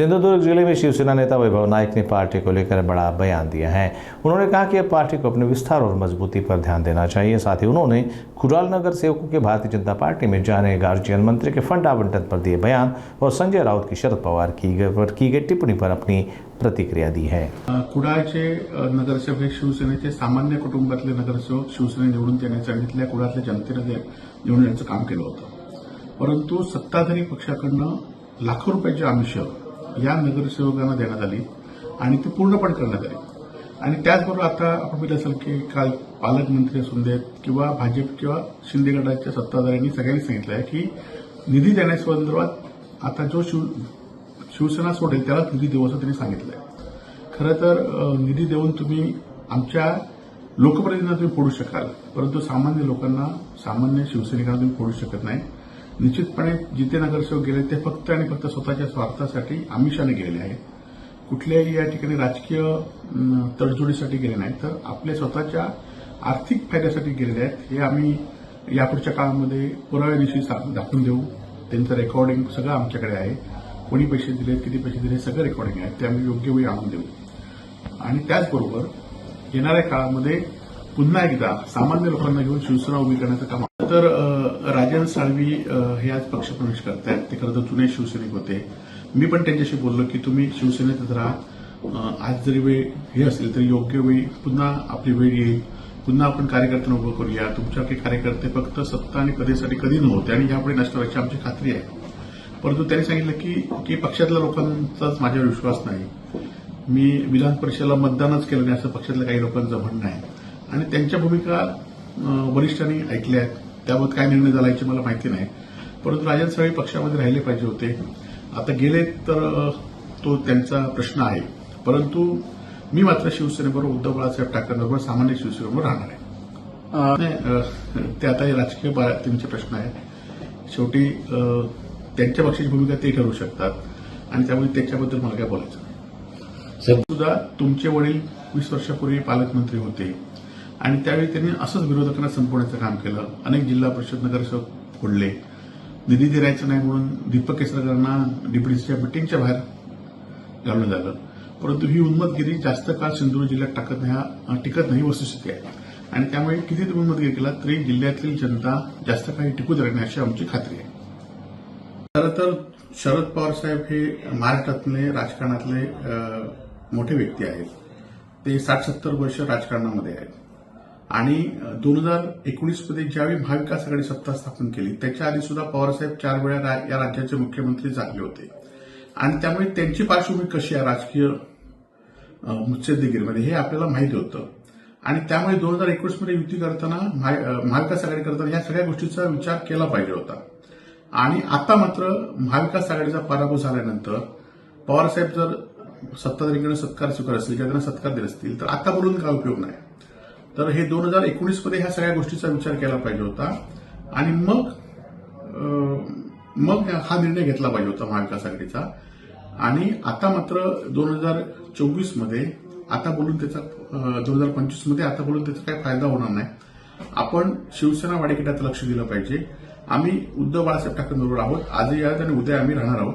सिंधुदुर्ग जिले में शिवसेना नेता वैभव नायक ने पार्टी को लेकर बड़ा बयान दिया है। उन्होंने कहा कि अब पार्टी को अपने विस्तार और मजबूती पर ध्यान देना चाहिए। साथ ही उन्होंने खुडाल नगर सेवकों के भारतीय जनता पार्टी में जाने गार्जियन मंत्री के फंड आवंटन पर दिए बयान और संजय राउत की शरद पवार की गई टिप्पणी पर अपनी प्रतिक्रिया दी है। कुडाळचे नगरसेवक हे शिवसेनेचे सामान्य कुटुंबातले नगरसेवक शिवसेने निवडून देण्याचं आणि तिथल्या कुडाळच्या जनतेने निवडून देण्याचं काम केलं होतं, परंतु सत्ताधारी पक्षाकडनं लाखो रुपयाची आमिष या नगरसेवकांना देण्यात आली आणि ती पूर्णपणे करण्यात आली। आणि त्याचबरोबर आता आपण पाहिलं असेल की काल पालकमंत्री असून देत किंवा भाजप किंवा शिंदे गटाच्या सत्ताधाऱ्यांनी सगळ्यांनी सांगितलं आहे की निधी देण्यासंदर्भात आता जो शिवसेना सोडेल त्याला निधी देऊ असं त्यांनी सांगितलं आहे। खरं तर निधी देऊन तुम्ही आमच्या लोकप्रतिनिधींना तुम्ही फोडू शकाल, परंतु सामान्य लोकांना, सामान्य शिवसैनिकांना तुम्ही फोडू शकत नाही। निश्चितपणे जिथे नगरसेवक गेले ते फक्त आणि फक्त स्वतःच्या स्वार्थासाठी आमिषाने गेलेले आहेत। कुठल्याही या ठिकाणी राजकीय तडजोडीसाठी गेले नाही, तर आपल्या स्वतःच्या आर्थिक फायद्यासाठी गेलेले आहेत। हे आम्ही यापुढच्या काळामध्ये पुराव्यानिशी दाखवून देऊ। त्यांचं रेकॉर्डिंग सगळं आमच्याकडे आहे। कोणी पैसे दिले, किती पैसे दिले, सगळं रेकॉर्डिंग आहे, ते आम्ही योग्य वेळी आणून देऊ। आणि त्याचबरोबर येणाऱ्या काळामध्ये पुन्हा एकदा सामान्य लोकांना घेऊन शिवसेना उभी करण्याचं काम। तर राजन साळवी हे आज पक्षप्रवेश करतायत। ते खरं तर जुने शिवसैनिक होते। मी पण त्यांच्याशी बोललो की तुम्ही शिवसेनेतच राहा, आज जरी वेळ हे असेल तरी योग्य वेळी पुन्हा आपली वेळ येईल, पुन्हा आपण कार्यकर्त्यांना उभं करूया। तुमच्याकडे कार्यकर्ते फक्त सत्ता आणि पदेसाठी कधी नव्हते आणि यापुढे नसणार याची आमची खात्री आहे। परंतु त्यांनी सांगितलं की पक्षातल्या लोकांचाच माझ्यावर विश्वास नाही, मी विधान परिषदेला मतदानच केलं नाही असं पक्षातल्या काही लोकांचं म्हणणं आहे आणि त्यांच्या भूमिका वरिष्ठांनी ऐकल्या आहेत। त्याबाबत काय निर्णय झाला याची मला माहिती नाही, परंतु राजन साळवी पक्षामध्ये राहिले पाहिजे होते। आता गेले तर तो त्यांचा प्रश्न आहे, परंतु मी मात्र शिवसेनेबरोबर उद्धव बाळासाहेब ठाकरेंबरोबर सामान्य शिवसेनेबरोबर राहणार आहे। ते आता हे राजकीय त्यांचे प्रश्न आहेत। शेवटी त्यांच्या पक्षाची भूमिका ते ठरवू शकतात आणि त्यामुळे त्याच्याबद्दल मला काय बोलायचं नाही। सुद्धा तुमचे वडील 20 वर्षापूर्वी पालकमंत्री होते आणि त्यावेळी त्यांनी असंच विरोधकांना संपवण्याचं काम केलं। अनेक जिल्हा परिषद नगरसेवक फोडले, निधी द्यायचा नाही म्हणून दीपक केसरकरांना डीपीडीसीच्या मिटिंगच्या बाहेर घालण्यात आलं, परंतु ही उन्मतगिरी जास्त काळ सिंधुदुर्ग जिल्ह्यात टिकत नाही वस्तुस्थिती आहे आणि त्यामुळे किती तुम्ही उन्मतगिरी केला तरी जिल्ह्यातील जनता जास्त काही टिकू देणार नाही अशी आमची खात्री आहे। खरं तर शरद पवार साहेब हे महाराष्ट्रातले राजकारणातले मोठे व्यक्ती आहेत। ते 60-70 वर्ष राजकारणामध्ये आहेत आणि 2019 मध्ये ज्यावेळी महाविकास आघाडी सत्ता स्थापन केली त्याच्या आधी सुद्धा पवारसाहेब 4 वेळा या राज्याचे मुख्यमंत्री झाले होते आणि त्यामुळे त्यांची पार्श्वभूमी कशी आहे राजकीय मुत्सद्देगिरीमध्ये हे आपल्याला माहिती होतं आणि त्यामुळे 2019 मध्ये युती करताना महाविकास आघाडी करताना या सगळ्या गोष्टीचा विचार केला पाहिजे होता। आणि आता मात्र महाविकास आघाडीचा पराभव झाल्यानंतर पवारसाहेब जर सत्ताधारीकडे सत्कार स्वीकार असतील किंवा त्यांना सत्कार देत असतील तर आता बोलून काय उपयोग नाही। तर हे 2019 मध्ये ह्या सगळ्या गोष्टीचा विचार केला पाहिजे होता आणि मग हा निर्णय घेतला पाहिजे होता महाविकास आघाडीचा। आणि आता मात्र 2024 मध्ये आता बोलून त्याचा 2025 मध्ये आता बोलून त्याचा काही फायदा होणार नाही। आपण शिवसेना वाढीकडे आता लक्ष दिलं पाहिजे। आम्ही उद्धव बाळासाहेब ठाकरेंबरोबर आहोत, आजही आहोत आणि उद्या आम्ही राहणार आहोत।